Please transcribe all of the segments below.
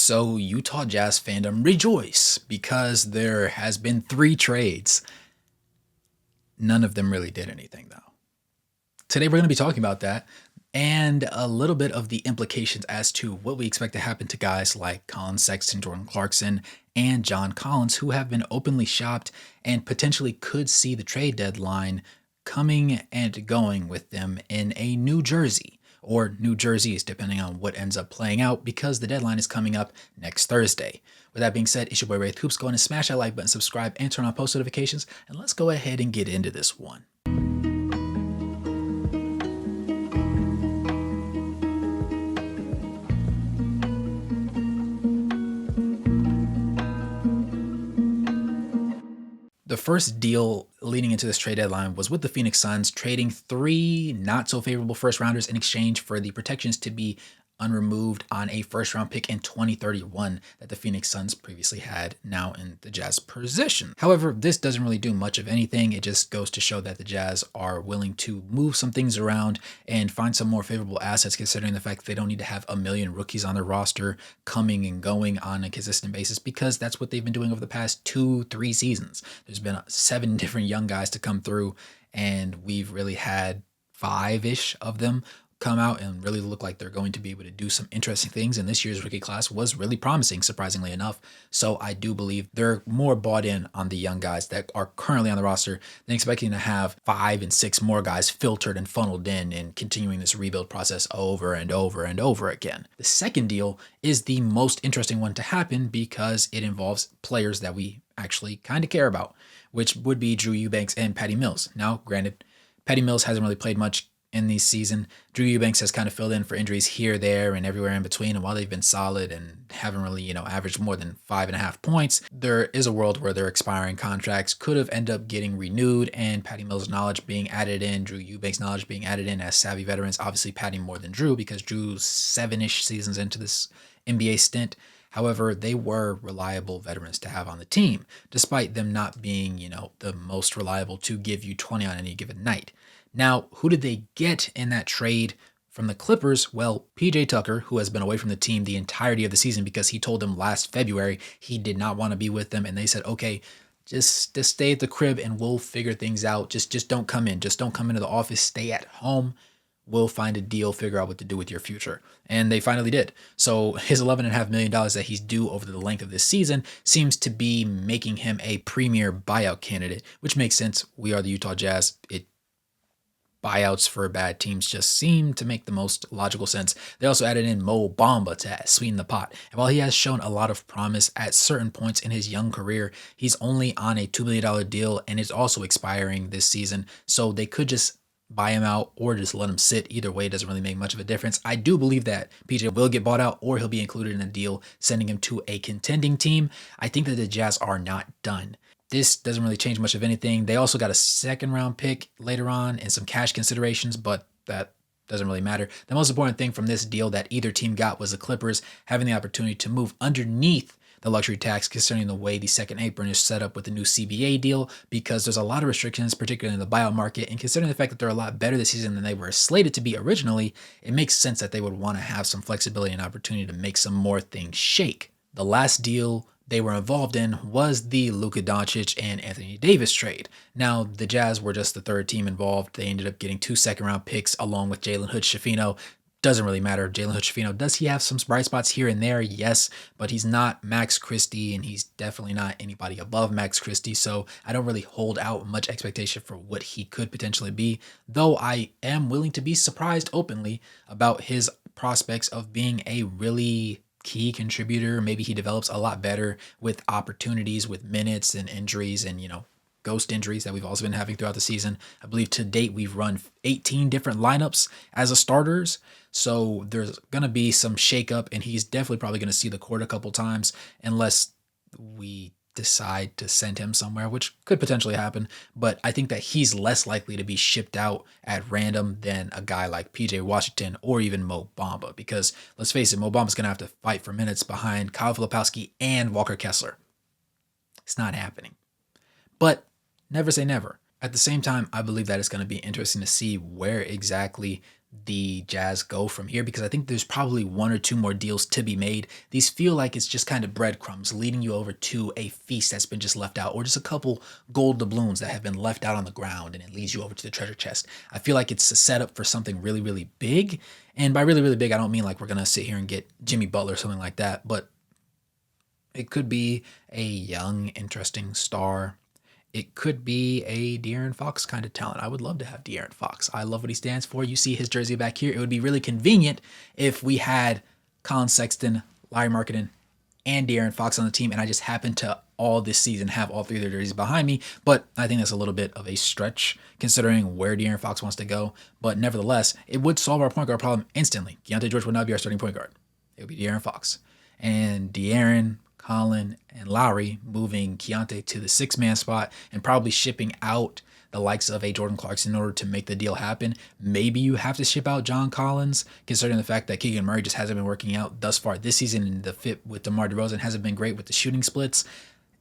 So, Utah Jazz fandom, rejoice because there has been 3 trades. None of them really did anything, though. Today, we're going to be talking about that and a little bit of the implications as to what we expect to happen to guys like Colin Sexton, Jordan Clarkson, and John Collins, who have been openly shopped and potentially could see the trade deadline coming and going with them in a New Jersey or New Jerseys, depending on what ends up playing out, because the deadline is coming up next Thursday. With that being said, it's your boy Wraith Hoops. Go ahead and smash that like button, subscribe, and turn on post notifications, and let's go ahead and get into this one. The first deal leading into this trade deadline was with the Phoenix Suns, trading 3 not so favorable first rounders in exchange for the protections to be unremoved on a first round pick in 2031 that the Phoenix Suns previously had, now in the Jazz possession. However, this doesn't really do much of anything. It just goes to show that the Jazz are willing to move some things around and find some more favorable assets, considering the fact that they don't need to have a million rookies on their roster coming and going on a consistent basis, because that's what they've been doing over the past 2-3 seasons. There's been 7 different young guys to come through, and we've really had 5-ish of them come out and really look like they're going to be able to do some interesting things. And this year's rookie class was really promising, surprisingly enough. So I do believe they're more bought in on the young guys that are currently on the roster than expecting to have 5 and 6 more guys filtered and funneled in and continuing this rebuild process over and over and over again. The second deal is the most interesting one to happen because it involves players that we actually kind of care about, which would be Drew Eubanks and Patty Mills. Now, granted, Patty Mills hasn't really played much in this season. Drew Eubanks has kind of filled in for injuries here, there, and everywhere in between. And while they've been solid and haven't really, averaged more than 5.5 points, there is a world where their expiring contracts could have ended up getting renewed, and Patty Mills' knowledge being added in, Drew Eubanks' knowledge being added in as savvy veterans. Obviously, Patty more than Drew because Drew's 7-ish seasons into this NBA stint. However, they were reliable veterans to have on the team, despite them not being, the most reliable to give you 20 on any given night. Now, who did they get in that trade from the Clippers? Well, PJ Tucker, who has been away from the team the entirety of the season because he told them last February he did not want to be with them, and they said, okay, just stay at the crib and we'll figure things out. Just don't come in. Just don't come into the office. Stay at home. We'll find a deal, figure out what to do with your future. And they finally did. So his $11.5 million that he's due over the length of this season seems to be making him a premier buyout candidate, which makes sense. We are the Utah Jazz. Buyouts for bad teams just seem to make the most logical sense. They also added in Mo Bamba to sweeten the pot. And while he has shown a lot of promise at certain points in his young career, he's only on a $2 million deal and is also expiring this season. So they could just buy him out or just let him sit. Either way, it doesn't really make much of a difference. I do believe that PJ will get bought out or he'll be included in a deal, sending him to a contending team. I think that the Jazz are not done. This doesn't really change much of anything. They also got a second-round pick later on and some cash considerations, but that doesn't really matter. The most important thing from this deal that either team got was the Clippers having the opportunity to move underneath the luxury tax, considering the way the second apron is set up with the new CBA deal, because there's a lot of restrictions, particularly in the buyout market, and considering the fact that they're a lot better this season than they were slated to be originally, it makes sense that they would want to have some flexibility and opportunity to make some more things shake. The last deal they were involved in was the Luka Doncic and Anthony Davis trade. Now, the Jazz were just the third team involved. They ended up getting 2 second-round picks along with Jalen Hood-Schifino. Doesn't really matter. Jalen Hood-Schifino, does he have some bright spots here and there? Yes, but he's not Max Christie, and he's definitely not anybody above Max Christie, so I don't really hold out much expectation for what he could potentially be, though I am willing to be surprised openly about his prospects of being a really key contributor. Maybe he develops a lot better with opportunities, with minutes and injuries and, ghost injuries that we've also been having throughout the season. I believe to date we've run 18 different lineups as a starters. So there's going to be some shakeup, and he's definitely probably going to see the court a couple times unless we decide to send him somewhere, which could potentially happen. But I think that he's less likely to be shipped out at random than a guy like PJ Washington or even Mo Bamba, because let's face it, Mo Bamba's going to have to fight for minutes behind Kyle Filipowski and Walker Kessler. It's not happening. But never say never. At the same time, I believe that it's going to be interesting to see where exactly the Jazz go from here, because I think there's probably one or two more deals to be made. These feel like it's just kind of breadcrumbs leading you over to a feast that's been just left out, or just a couple gold doubloons that have been left out on the ground, and it leads you over to the treasure chest. I feel like it's a setup for something really, really big. And by really, really big, I don't mean like we're going to sit here and get Jimmy Butler or something like that, but it could be a young, interesting star. It could be a De'Aaron Fox kind of talent. I would love to have De'Aaron Fox. I love what he stands for. You see his jersey back here. It would be really convenient if we had Colin Sexton, Larry Markkinen, and De'Aaron Fox on the team, and I just happened to all this season have all three of their jerseys behind me. But I think that's a little bit of a stretch considering where De'Aaron Fox wants to go. But nevertheless, it would solve our point guard problem instantly. Keontae George would not be our starting point guard. It would be De'Aaron Fox. And De'Aaron, Colin, and Lowry moving Keontae to the six-man spot and probably shipping out the likes of a Jordan Clarkson in order to make the deal happen. Maybe you have to ship out John Collins, considering the fact that Keegan Murray just hasn't been working out thus far this season, and the fit with DeMar DeRozan hasn't been great with the shooting splits.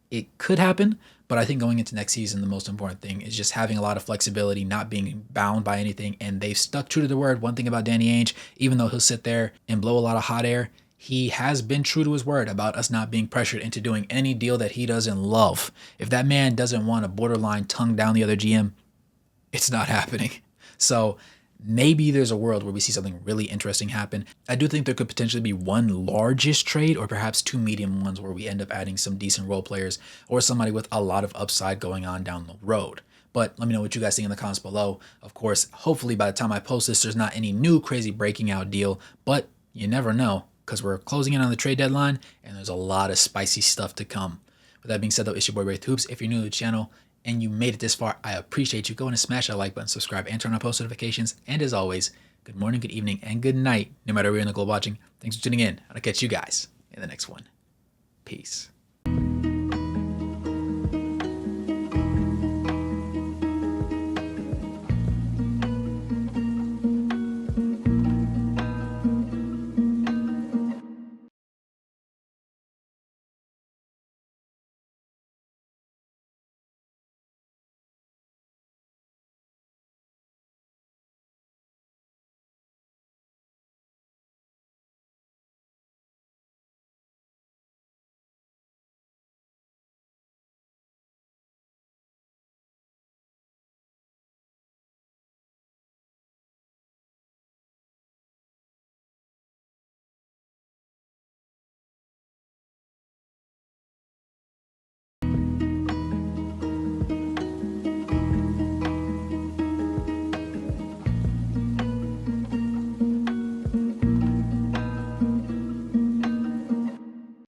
It could happen, but I think going into next season, the most important thing is just having a lot of flexibility, not being bound by anything, and they've stuck true to the word. One thing about Danny Ainge, even though he'll sit there and blow a lot of hot air, he has been true to his word about us not being pressured into doing any deal that he doesn't love. If that man doesn't want to borderline tongue down the other GM, it's not happening. So maybe there's a world where we see something really interesting happen. I do think there could potentially be one largest trade or perhaps two medium ones where we end up adding some decent role players or somebody with a lot of upside going on down the road. But let me know what you guys think in the comments below. Of course, hopefully by the time I post this, there's not any new crazy breaking out deal, but you never know, because we're closing in on the trade deadline and there's a lot of spicy stuff to come. With that being said, though, it's your boy Wraith Hoops. If you're new to the channel and you made it this far, I appreciate you. Go and smash that like button, subscribe, and turn on post notifications. And as always, good morning, good evening, and good night, no matter where you're in the globe watching. Thanks for tuning in, and I'll catch you guys in the next one. Peace.